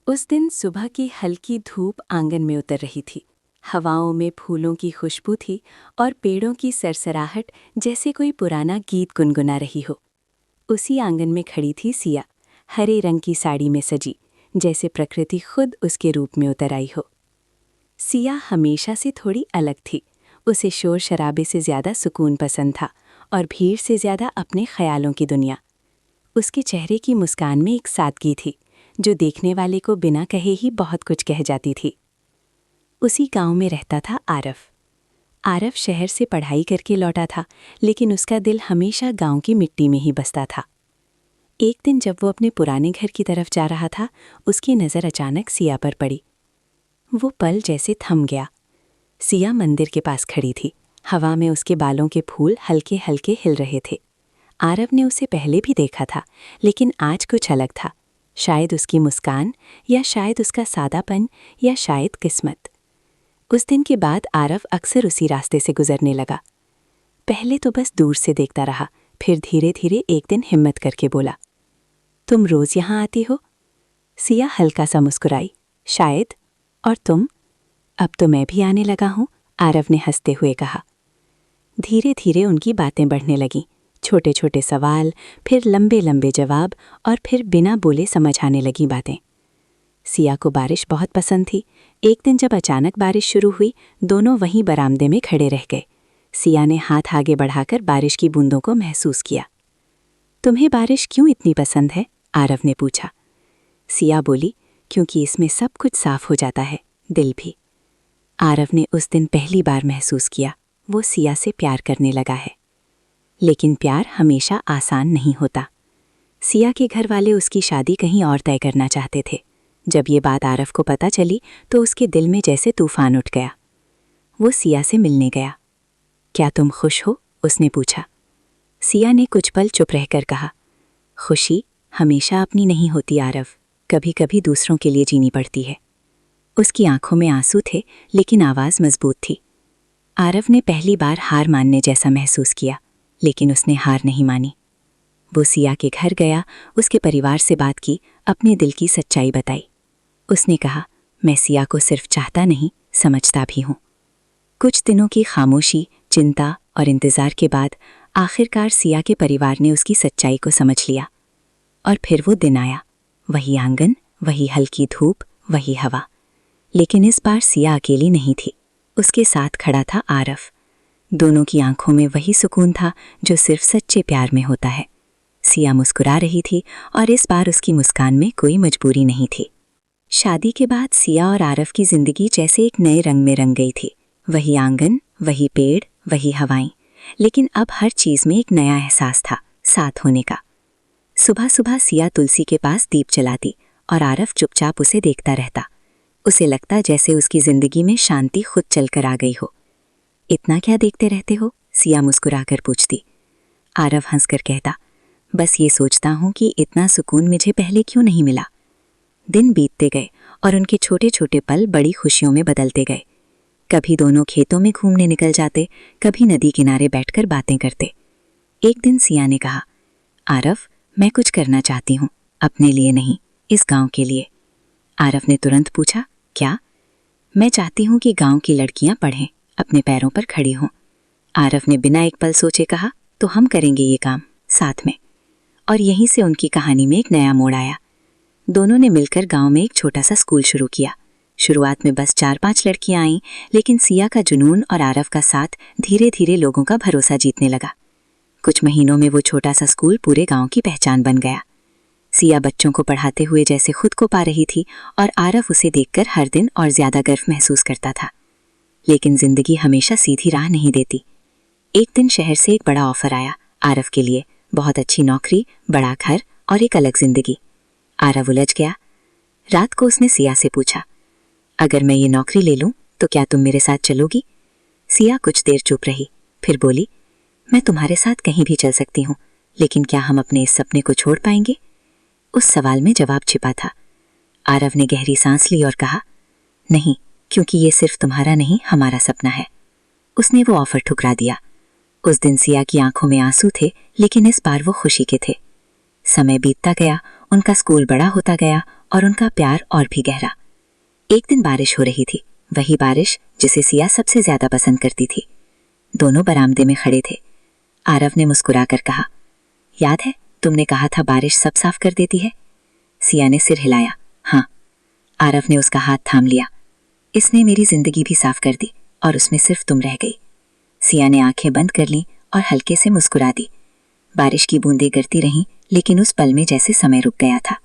उस दिन सुबह की हल्की धूप आंगन में उतर रही थी। हवाओं में फूलों की खुशबू थी और पेड़ों की सरसराहट जैसे कोई पुराना गीत गुनगुना रही हो। उसी आंगन में खड़ी थी सिया, हरे रंग की साड़ी में सजी, जैसे प्रकृति खुद उसके रूप में उतर आई हो। सिया हमेशा से थोड़ी अलग थी। उसे शोर शराबे से ज़्यादा सुकून पसंद था और भीड़ से ज़्यादा अपने ख्यालों की दुनिया। उसके चेहरे की मुस्कान में एक सादगी थी जो देखने वाले को बिना कहे ही बहुत कुछ कह जाती थी। उसी गांव में रहता था आरफ। आरफ शहर से पढ़ाई करके लौटा था, लेकिन उसका दिल हमेशा गांव की मिट्टी में ही बसता था। एक दिन जब वो अपने पुराने घर की तरफ जा रहा था, उसकी नज़र अचानक सिया पर पड़ी। वो पल जैसे थम गया। सिया मंदिर के पास खड़ी थी। हवा में उसके बालों के फूल हल्के हल्के हिल रहे थे। आरव ने उसे पहले भी देखा था, लेकिन आज कुछ अलग था। शायद उसकी मुस्कान, या शायद उसका सादापन, या शायद किस्मत। उस दिन के बाद आरव अक्सर उसी रास्ते से गुजरने लगा। पहले तो बस दूर से देखता रहा, फिर धीरे धीरे एक दिन हिम्मत करके बोला, तुम रोज़ यहाँ आती हो? सिया हल्का सा मुस्कुराई, शायद। और तुम? अब तो मैं भी आने लगा हूँ, आरव ने हंसते हुए कहा। धीरे धीरे उनकी बातें बढ़ने लगीं। छोटे छोटे सवाल, फिर लंबे लंबे जवाब, और फिर बिना बोले समझ आने लगी बातें। सिया को बारिश बहुत पसंद थी। एक दिन जब अचानक बारिश शुरू हुई, दोनों वहीं बरामदे में खड़े रह गए। सिया ने हाथ आगे बढ़ाकर बारिश की बूंदों को महसूस किया। तुम्हें बारिश क्यों इतनी पसंद है? आरव ने पूछा। सिया बोली, क्योंकि इसमें सब कुछ साफ हो जाता है, दिल भी। आरव ने उस दिन पहली बार महसूस किया वो सिया से प्यार करने लगा है। लेकिन प्यार हमेशा आसान नहीं होता। सिया के घर वाले उसकी शादी कहीं और तय करना चाहते थे। जब ये बात आरव को पता चली तो उसके दिल में जैसे तूफान उठ गया। वो सिया से मिलने गया। क्या तुम खुश हो? उसने पूछा। सिया ने कुछ पल चुप रहकर कहा, खुशी हमेशा अपनी नहीं होती आरव, कभी कभी दूसरों के लिए जीनी पड़ती है। उसकी आंखों में आंसू थे, लेकिन आवाज़ मजबूत थी। आरव ने पहली बार हार मानने जैसा महसूस किया, लेकिन उसने हार नहीं मानी। वो सिया के घर गया, उसके परिवार से बात की, अपने दिल की सच्चाई बताई। उसने कहा, मैं सिया को सिर्फ चाहता नहीं, समझता भी हूँ। कुछ दिनों की खामोशी, चिंता और इंतज़ार के बाद आखिरकार सिया के परिवार ने उसकी सच्चाई को समझ लिया। और फिर वो दिन आया, वही आंगन, वही हल्की धूप, वही हवा। लेकिन इस बार सिया अकेली नहीं थी, उसके साथ खड़ा था आरव। दोनों की आंखों में वही सुकून था जो सिर्फ सच्चे प्यार में होता है। सिया मुस्कुरा रही थी और इस बार उसकी मुस्कान में कोई मजबूरी नहीं थी। शादी के बाद सिया और आरव की जिंदगी जैसे एक नए रंग में रंग गई थी। वही आंगन, वही पेड़, वही हवाएं, लेकिन अब हर चीज़ में एक नया एहसास था, साथ होने का। सुबह सुबह सिया तुलसी के पास दीप जलाती और आरव चुपचाप उसे देखता रहता। उसे लगता जैसे उसकी जिंदगी में शांति खुद चलकर आ गई हो। इतना क्या देखते रहते हो? सिया मुस्कुराकर पूछती। आरव हंसकर कहता, बस ये सोचता हूँ कि इतना सुकून मुझे पहले क्यों नहीं मिला। दिन बीतते गए और उनके छोटे छोटे पल बड़ी खुशियों में बदलते गए। कभी दोनों खेतों में घूमने निकल जाते, कभी नदी किनारे बैठकर बातें करते। एक दिन सिया ने कहा, आरव, मैं कुछ करना चाहती हूँ, अपने लिए नहीं, इस गांव के लिए। आरव ने तुरंत पूछा, क्या? मैं चाहती हूँ कि गांव की लड़कियां पढ़ें, अपने पैरों पर खड़ी हों। आरव ने बिना एक पल सोचे कहा, तो हम करेंगे ये काम साथ में। और यहीं से उनकी कहानी में एक नया मोड़ आया। दोनों ने मिलकर गांव में एक छोटा सा स्कूल शुरू किया। शुरुआत में बस 4-5 लड़कियां आईं, लेकिन सिया का जुनून और आरव का साथ धीरे धीरे लोगों का भरोसा जीतने लगा। कुछ महीनों में वो छोटा सा स्कूल पूरे गांव की पहचान बन गया। सिया बच्चों को पढ़ाते हुए जैसे खुद को पा रही थी और आरव उसे देखकर हर दिन और ज्यादा गर्व महसूस करता था। लेकिन जिंदगी हमेशा सीधी राह नहीं देती। एक दिन शहर से एक बड़ा ऑफर आया आरव के लिए, बहुत अच्छी नौकरी, बड़ा घर और एक अलग जिंदगी। आरव उलझ गया। रात को उसने सिया से पूछा, अगर मैं ये नौकरी ले लूं तो क्या तुम मेरे साथ चलोगी? सिया कुछ देर चुप रही, फिर बोली, मैं तुम्हारे साथ कहीं भी चल सकती हूँ, लेकिन क्या हम अपने इस सपने को छोड़ पाएंगे? उस सवाल में जवाब छिपा था। आरव ने गहरी सांस ली और कहा, नहीं, क्योंकि ये सिर्फ तुम्हारा नहीं, हमारा सपना है। उसने वो ऑफर ठुकरा दिया। उस दिन सिया की आंखों में आंसू थे, लेकिन इस बार वो खुशी के थे। समय बीतता गया, उनका स्कूल बड़ा होता गया और उनका प्यार और भी गहरा। एक दिन बारिश हो रही थी, वही बारिश जिसे सिया सबसे ज्यादा पसंद करती थी। दोनों बरामदे में खड़े थे। आरव ने मुस्कुराकर कहा, याद है तुमने कहा था बारिश सब साफ कर देती है? सिया ने सिर हिलाया। हाँ। आरव ने उसका हाथ थाम लिया। इसने मेरी जिंदगी भी साफ कर दी और उसमें सिर्फ तुम रह गई। सिया ने आंखें बंद कर लीं और हल्के से मुस्कुरा दी। बारिश की बूंदें गिरती रहीं, लेकिन उस पल में जैसे समय रुक गया था।